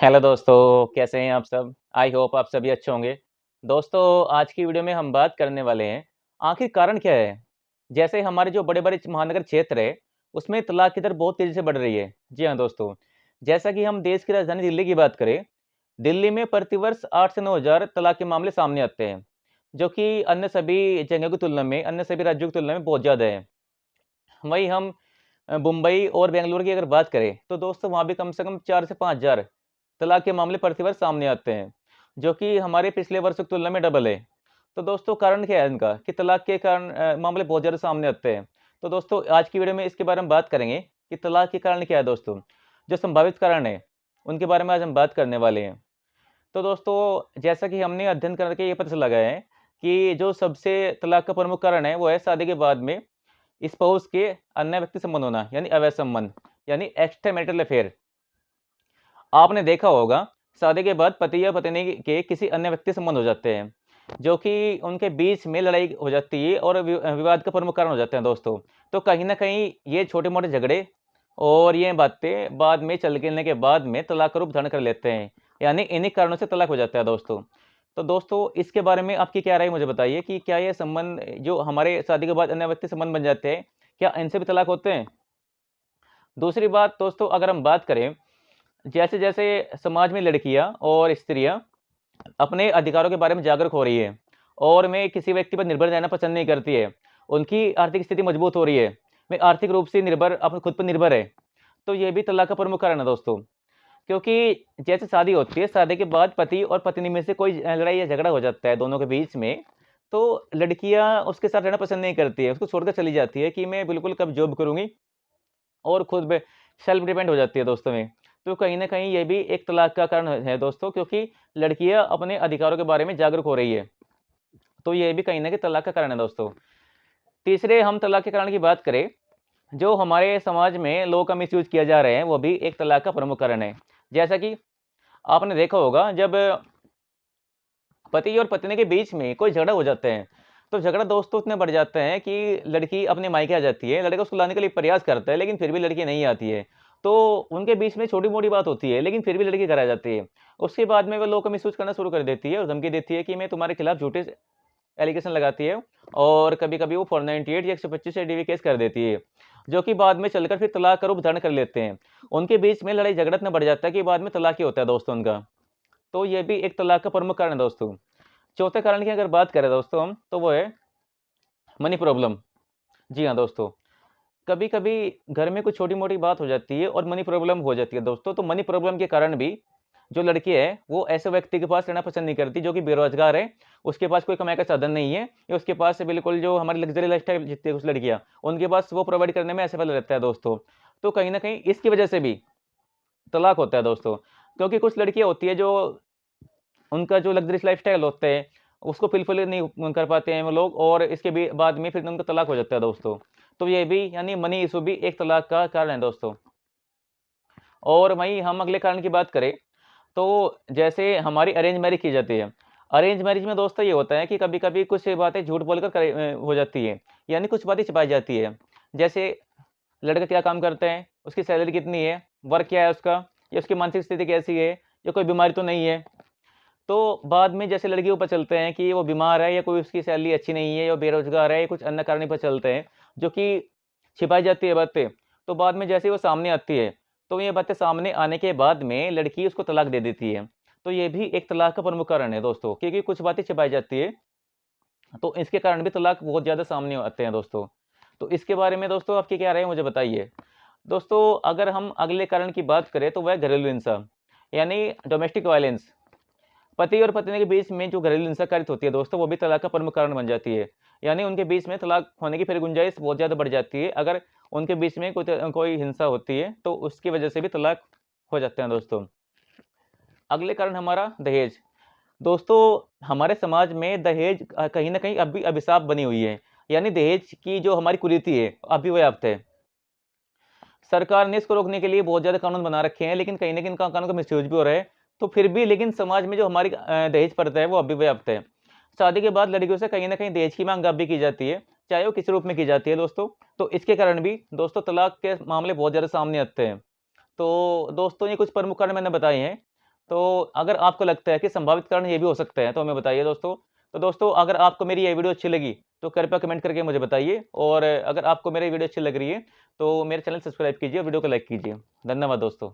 Hello दोस्तों, कैसे हैं आप सब? आई होप आप सभी अच्छे होंगे। दोस्तों, आज की वीडियो में हम बात करने वाले हैं, आखिर कारण क्या है? जैसे हमारे जो बड़े-बड़े महानगर क्षेत्र है, उसमें तलाक की दर बहुत तेज़ी से बढ़ रही है। जी हाँ दोस्तों, जैसा कि हम देश की राजधानी दिल्ली की बात करें, दिल्ली में प्रतिवर्ष 8 से 9 हज़ार तलाक के मामले सामने आते हैं, जो कि अन्य सभी जगहों की तुलना में, अन्य सभी राज्यों की तुलना में बहुत ज़्यादा है। वहीं हम मुंबई और बेंगलुरु की अगर बात करें, तो दोस्तों वहाँ भी कम से कम 4 से 5 हज़ार तलाक के मामले प्रतिवर्ष सामने आते हैं, जो कि हमारे पिछले वर्षों की तुलना में डबल है। तो दोस्तों कारण क्या है इनका कि तलाक के कारण मामले बहुत ज़्यादा सामने आते हैं। तो दोस्तों आज की वीडियो में इसके बारे में बात करेंगे कि तलाक के कारण क्या है दोस्तों। जो संभावित कारण है, उनके बारे में आज हम बात करने वाले हैं। तो दोस्तों जैसा कि हमने अध्ययन करके ये पता चला गया है कि जो सबसे तलाक का प्रमुख कारण है, वो है शादी के बाद में स्पाउस के अन्य व्यक्ति संबंध होना, यानी अवैध संबंध, यानी एक्स्ट्रा मैरिटल अफेयर। आपने देखा होगा, शादी के बाद पति या पत्नी के किसी अन्य व्यक्ति से संबंध हो जाते हैं, जो कि उनके बीच में लड़ाई हो जाती है और विवाद का प्रमुख कारण हो जाते हैं दोस्तों। तो कहीं न कहीं ये छोटे-मोटे झगड़े और ये बातें बाद में चलने के बाद में तलाक का रूप धारण कर लेते हैं, यानी इन्हीं कारणों से तलाक हो जाता है दोस्तों। तो दोस्तों इसके बारे में आपकी क्या राय है मुझे बताइए कि क्या ये संबंध जो हमारे शादी के बाद अन्य व्यक्ति से संबंध बन जाते हैं, क्या इनसे भी तलाक होते हैं? दूसरी बात दोस्तों अगर हम बात करें जैसे-जैसे समाज में लड़कियाँ और स्त्रियाँ अपने अधिकारों के बारे में जागरूक हो रही है और मैं किसी व्यक्ति पर निर्भर रहना पसंद नहीं करती है। उनकी आर्थिक स्थिति मजबूत हो रही है। मैं आर्थिक रूप से निर्भर अपने खुद पर निर्भर है। तो ये भी तलाक का प्रमुख कारण है दोस्तों। क्योंकि जैसे शादी होती है, शादी के बाद पति और पत्नी में से कोई लड़ाई या झगड़ा हो जाता है दोनों के बीच में, तो लड़कियाँ उसके साथ रहना पसंद नहीं करती है। उसको छोड़कर चली जाती है कि मैं बिल्कुल कब जॉब करूँगी और खुद पे सेल्फ डिपेंड हो जाती है दोस्तों में। तो कहीं न कहीं ये भी एक तलाक का कारण है दोस्तों क्योंकि लड़कियाँ अपने अधिकारों के बारे में जागरूक हो रही है। तो ये भी कहीं न कहीं तलाक का कारण है दोस्तों। तीसरे हम तलाक के कारण की बात करें, जो हमारे समाज में लॉ का मिसयूज़ किया जा रहा है, वो भी एक तलाक का प्रमुख कारण है। जैसा कि आपने देखा होगा जब पति और पत्नी के बीच में कोई झगड़ा हो जाते हैं, तो झगड़ा दोस्तों इतने बढ़ जाते हैं कि लड़की अपने मायके आ जाती है, लड़का उसको लाने के लिए प्रयास करता है, लेकिन फिर भी लड़की नहीं आती है। तो उनके बीच में छोटी-मोटी बात होती है, लेकिन फिर भी लड़की घर आ जाती है। उसके बाद में वो लॉ का मिसयूज़ करना शुरू कर देती है और धमकी देती है कि मैं तुम्हारे खिलाफ झूठे एलिगेशन लगाती है और कभी-कभी वो 498 या 125 एडीवी केस कर देती है, जो कि बाद में चलकर फिर तलाक का रूप धारण कर लेते हैं। उनके बीच में लड़ाई झगड़ा इतना बढ़ जाता है कि बाद में तलाक ही होता है दोस्तों उनका। तो ये भी एक तलाक का प्रमुख कारण है दोस्तों। चौथे कारण की अगर बात करें दोस्तों हम, तो वो है मनी प्रॉब्लम। जी हाँ दोस्तों, कभी-कभी घर में कुछ छोटी-मोटी बात हो जाती है और मनी प्रॉब्लम हो जाती है दोस्तों, तो मनी प्रॉब्लम के कारण भी जो लड़की है, वो ऐसे व्यक्ति के पास रहना पसंद नहीं करती जो कि बेरोज़गार है, उसके पास कोई कमाई का साधन नहीं है या उसके पास बिल्कुल जो हमारी लग्ज़री लाइफ़स्टाइल जीती है कुछ लड़कियाँ, उनके पास वो प्रोवाइड करने में असफल रहता है दोस्तों। तो कहीं न कहीं इसकी वजह से भी तलाक होता है दोस्तों, क्योंकि कुछ लड़कियाँ होती है जो उनका जो लग्ज़रियस लाइफ़स्टाइल होते हैं, उसको फुलफ़िल नहीं कर पाते हैं वो लोग और इसके भी बाद में फिर उनका तलाक हो जाता है दोस्तों। तो ये भी यानी मनी इश्यू भी एक तलाक का कारण है दोस्तों। और वहीं हम अगले कारण की बात करें, तो जैसे हमारी अरेंज मैरिज की जाती है। अरेंज मैरिज में दोस्तों ये होता है कि कभी-कभी कुछ बातें झूठ बोलकर हो जाती है, यानी कुछ बातें छिपाई जाती है। जैसे लड़का क्या काम करता है, उसकी सैलरी कितनी है, वर्क क्या है उसका, या उसकी मानसिक स्थिति कैसी है, या कोई बीमारी तो नहीं है। तो बाद में जैसे लड़की को पता चलते हैं कि वो बीमार है या कोई उसकी सैलरी अच्छी नहीं है या बेरोज़गार है या कुछ अन्य कारण पता चलते हैं, जो कि छिपाई जाती है बातें। तो बाद में जैसे वो सामने आती है, तो ये बातें सामने आने के बाद में लड़की उसको तलाक दे देती है। तो ये भी एक तलाक का प्रमुख कारण है दोस्तों, क्योंकि कुछ बातें छिपाई जाती है, तो इसके कारण भी तलाक बहुत ज़्यादा सामने आते हैं दोस्तों। तो इसके बारे में दोस्तों आपकी क्या राय है मुझे बताइए? दोस्तों अगर हम अगले कारण की बात करें तो वह घरेलू हिंसा, यानी डोमेस्टिक वायलेंस। पति और पत्नी के बीच में जो घरेलू हिंसा कारित होती है दोस्तों, वो भी तलाक का प्रमुख कारण बन जाती है। यानी उनके बीच में तलाक होने की फिर गुंजाइश बहुत ज़्यादा बढ़ जाती है। अगर उनके बीच में कोई हिंसा होती है, तो उसकी वजह से भी तलाक हो जाते हैं दोस्तों। अगले कारण हमारा दहेज। दोस्तों, हमारे समाज में दहेज कहीं न कहीं अब भी अभिशाप बनी हुई है। यानी दहेज की जो हमारी कुरीति है, अभी व्याप्त है। सरकार ने इसको रोकने के लिए बहुत ज़्यादा कानून बना रखे हैं, लेकिन कहीं न कहीं इनका कानून का मिसयूज़ भी हो रहा है। तो फिर भी लेकिन समाज में जो हमारी दहेज प्रथा है, वो अभी भी व्याप्त है। शादी के बाद लड़कियों से कहीं न कहीं दहेज की माँग अब भी की जाती है, चाहे वो किस रूप में की जाती है दोस्तों। तो इसके कारण भी दोस्तों तलाक के मामले बहुत ज़्यादा सामने आते हैं। तो दोस्तों ये कुछ प्रमुख कारण मैंने बताए हैं। तो अगर आपको लगता है कि संभावित कारण ये भी हो सकते हैं तो हमें बताइए दोस्तों। तो दोस्तों अगर आपको मेरी ये वीडियो अच्छी लगी तो कृपया कमेंट करके मुझे बताइए, और अगर आपको मेरी वीडियो अच्छी लग रही है तो मेरे चैनल सब्सक्राइब कीजिए, वीडियो को लाइक कीजिए। धन्यवाद दोस्तों।